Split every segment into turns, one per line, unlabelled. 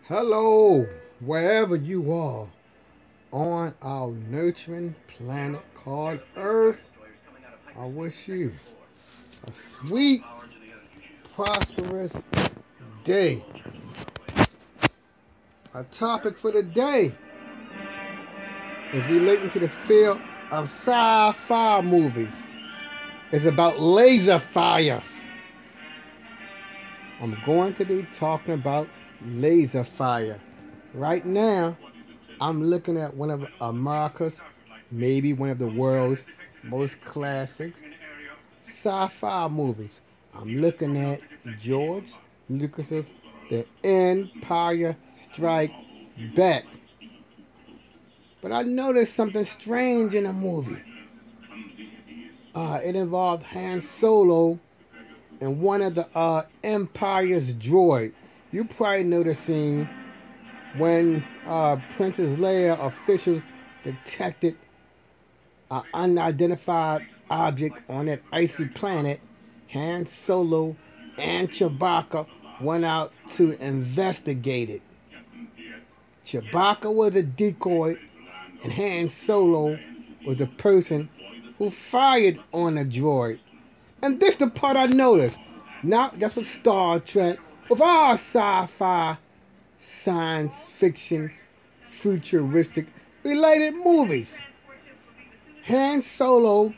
Hello, wherever you are on our nurturing planet called Earth. I wish you a sweet, prosperous day. Our topic for the day is relating to the field of sci-fi movies. It's about laser fire. I'm going to be talking about laser fire. Right now, I'm looking at one of America's, maybe one of the world's most classic sci-fi movies. I'm looking at George Lucas's The Empire Strikes Back. But I noticed something strange in the movie. It involved Han Solo and one of the Empire's droid. You probably know the scene when Princess Leia officials detected an unidentified object on that icy planet. Han Solo and Chewbacca went out to investigate it. Chewbacca was a decoy, and Han Solo was the person who fired on the droid. And this the part I noticed. Not just with Star Trek, with all sci-fi, science fiction, futuristic related movies. Han Solo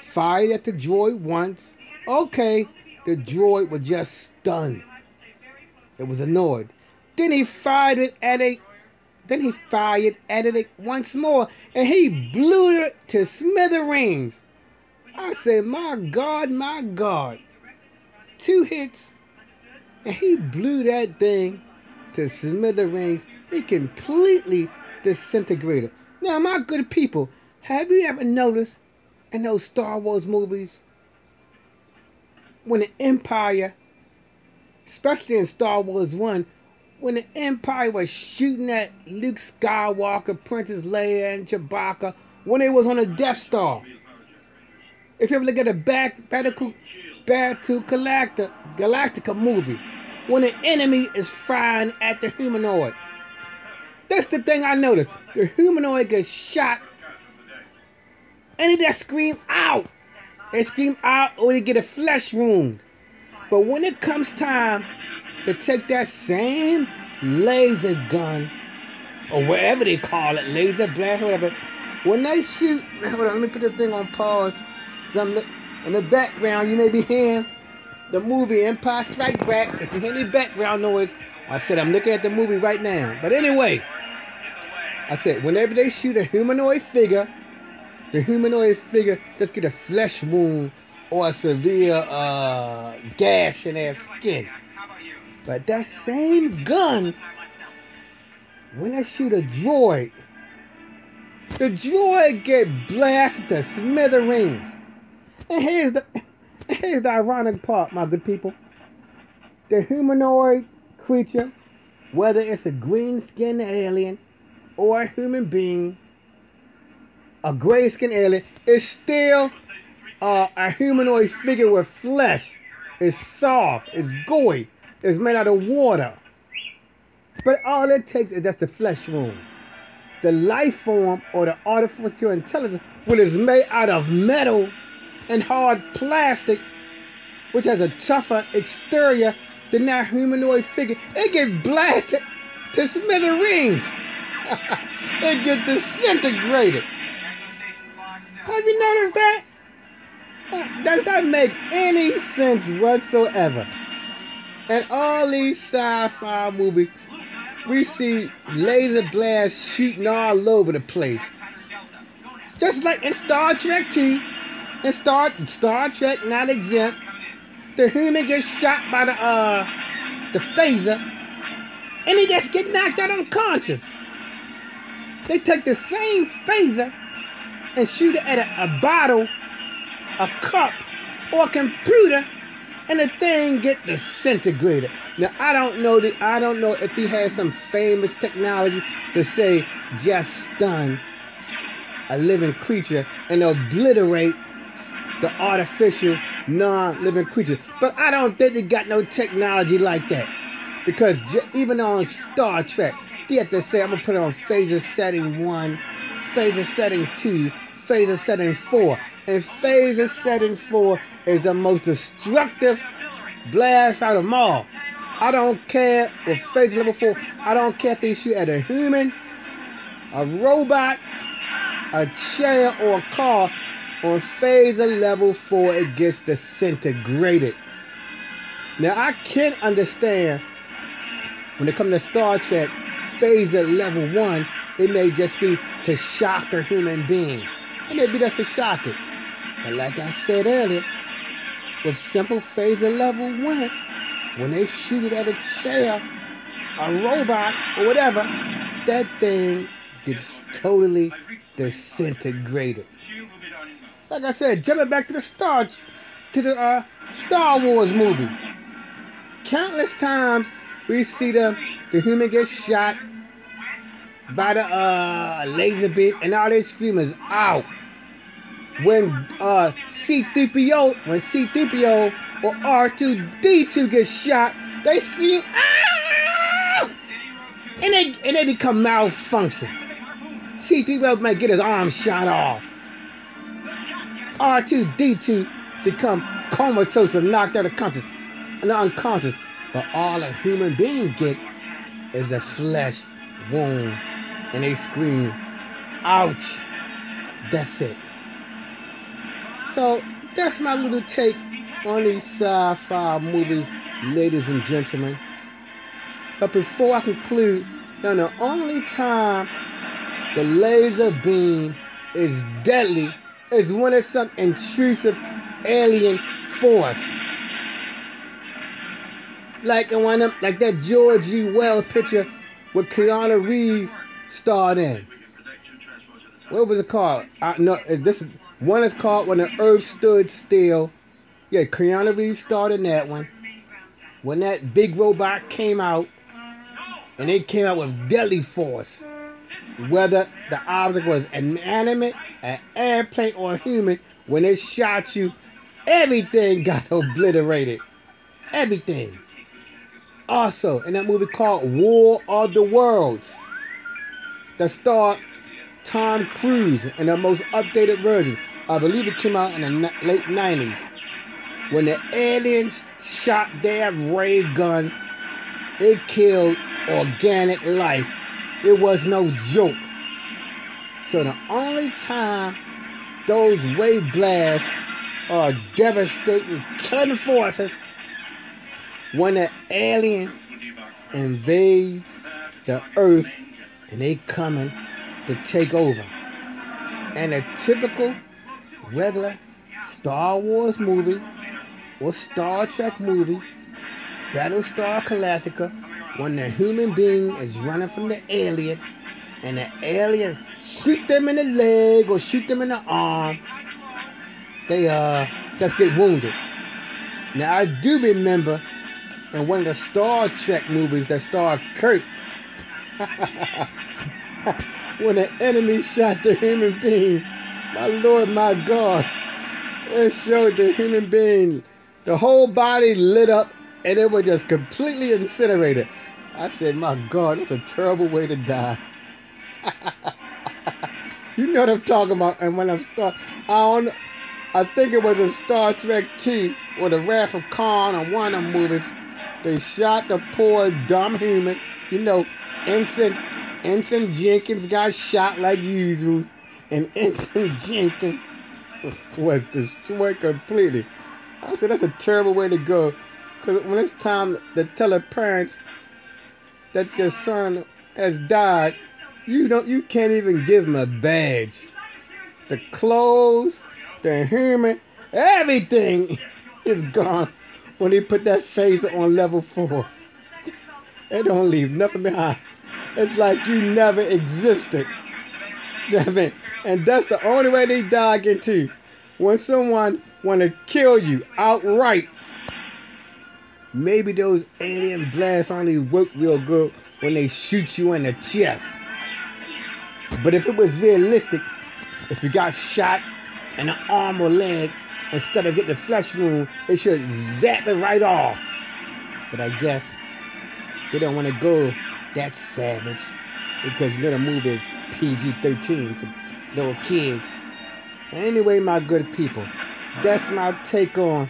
fired at the droid once. Okay, the droid was just stunned. It was annoyed. Then he fired at it once more, and he blew it to smithereens. I said, my God. 2 hits, and he blew that thing to smithereens. He completely disintegrated. Now, my good people, have you ever noticed in those Star Wars movies when the Empire, especially in Star Wars 1, when the Empire was shooting at Luke Skywalker, Princess Leia, and Chewbacca when they was on the Death Star? If you ever look at the Battle Galactica movie, when the enemy is firing at the humanoid, that's the thing I noticed. The humanoid gets shot, and they just scream out. They scream out, or they get a flesh wound. But when it comes time to take that same laser gun, or whatever they call it, laser blast, whatever, when they shoot, hold on, let me put this thing on pause. In the background, you may be hearing the movie Empire Strikes Back. So if you hear any background noise, I said I'm looking at the movie right now. But anyway, I said whenever they shoot a humanoid figure, the humanoid figure just get a flesh wound or a severe gash in their skin. But that same gun, when they shoot a droid, the droid get blasted to smithereens. And here's the ironic part, my good people. The humanoid creature, whether it's a green-skinned alien or a human being, a gray-skinned alien, is still a humanoid figure with flesh. It's soft, it's gooey, it's made out of water. But all it takes is just a flesh wound. The life form or the artificial intelligence, when it's made out of metal and hard plastic, which has a tougher exterior than that humanoid figure, it get blasted to smithereens. It get disintegrated. Have you noticed that? Does that make any sense whatsoever? In all these sci-fi movies, we see laser blasts shooting all over the place. Just like in Star Trek 2, in Star Trek Not Exempt, the human gets shot by the phaser, and he just get knocked out unconscious. They take the same phaser and shoot it at a bottle, a cup, or a computer, and the thing get disintegrated. Now I don't know if he has some famous technology to say just stun a living creature and obliterate the artificial non-living creature. But I don't think they got no technology like that. Because even on Star Trek, they have to say, I'm going to put it on phaser setting 1, phaser setting 2, phaser setting 4. And phaser setting 4 is the most destructive blast out of them all. I don't care with phaser level 4. I don't care if they shoot at a human, a robot, a chair, or a car. On phaser level 4, it gets disintegrated. Now, I can understand when it comes to Star Trek, phaser level 1, it may just be to shock a human being. It may be just to shock it. But like I said earlier, with simple phaser level 1, when they shoot it at a chair, a robot, or whatever, that thing gets totally disintegrated. Like I said, jumping back to the Star Wars movie. Countless times we see the human get shot by the laser beam, and all they scream is "ow." When C-3PO or R2-D2 gets shot, they scream "ow," and they become malfunctioned. C-3PO might get his arm shot off. R2-D2 become comatose or knocked out of consciousness and unconscious. But all a human being get is a flesh wound, and they scream, "ouch." That's it. So that's my little take on these sci-fi movies, ladies and gentlemen. But before I conclude, the only time the laser beam is deadly is when it's some intrusive alien force. Like in one of them, like that George E. Wells picture with Keanu Reeves starred in. What was it called? One is called When the Earth Stood Still. Yeah, Keanu Reeves starred in that one. When that big robot came out, and they came out with deadly force. Whether the object was inanimate, an airplane, or a human, when it shot you, everything got obliterated. Everything. Also, in that movie called War of the Worlds, that starred Tom Cruise in the most updated version. I believe it came out in the late 90s. When the aliens shot their ray gun, it killed organic life. It was no joke. So the only time those ray blasts are devastating, killing forces, when the alien invades the Earth and they coming to take over. And a typical, regular Star Wars movie or Star Trek movie, Battlestar Galactica, when the human being is running from the alien and the alien shoot them in the leg or shoot them in the arm, they just get wounded. Now I do remember in one of the Star Trek movies that starred Kirk, when the enemy shot the human being, my Lord, my God, it showed the human being, the whole body lit up and it was just completely incinerated. I said, my God, that's a terrible way to die. You know what I'm talking about. And when I think it was in Star Trek 2 or The Wrath of Khan or one of them movies, they shot the poor dumb human. Ensign Jenkins got shot like usual, and Ensign Jenkins was destroyed completely. I said, that's a terrible way to go. Because when it's time to tell the parents that your son has died, you can't even give him a badge. The clothes, the human, everything is gone when they put that phaser on level 4. They don't leave nothing behind. It's like you never existed. And that's the only way they dive into. When someone want to kill you outright, maybe those alien blasts only work real good when they shoot you in the chest. But if it was realistic, if you got shot in the arm or leg, instead of getting the flesh wound, they should zap it right off. But I guess they don't want to go that savage because you know the movie is PG-13 for little kids. Anyway, my good people, that's my take on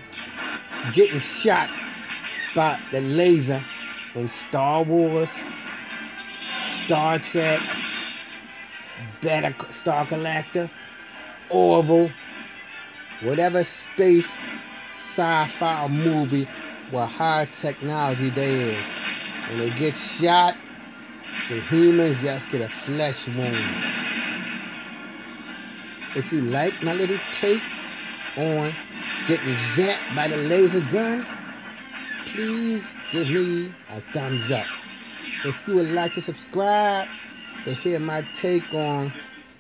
getting shot by the laser in Star Wars, Star Trek, Star Galactica, Orville, whatever space sci-fi movie with high technology there is. When they get shot, the humans just get a flesh wound. If you like my little take on getting zapped by the laser gun, please give me a thumbs up. If you would like to subscribe to hear my take on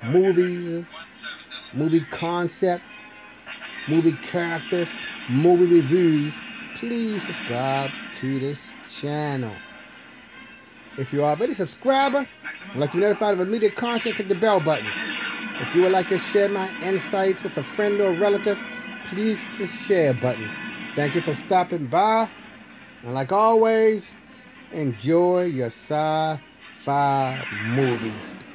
movies, movie concept, movie characters, movie reviews, please subscribe to this channel. If you're already a subscriber and like to be notified of immediate content, click the bell button. If you would like to share my insights with a friend or relative, please click the share button. Thank you for stopping by. And like always, enjoy your sci-fi movies.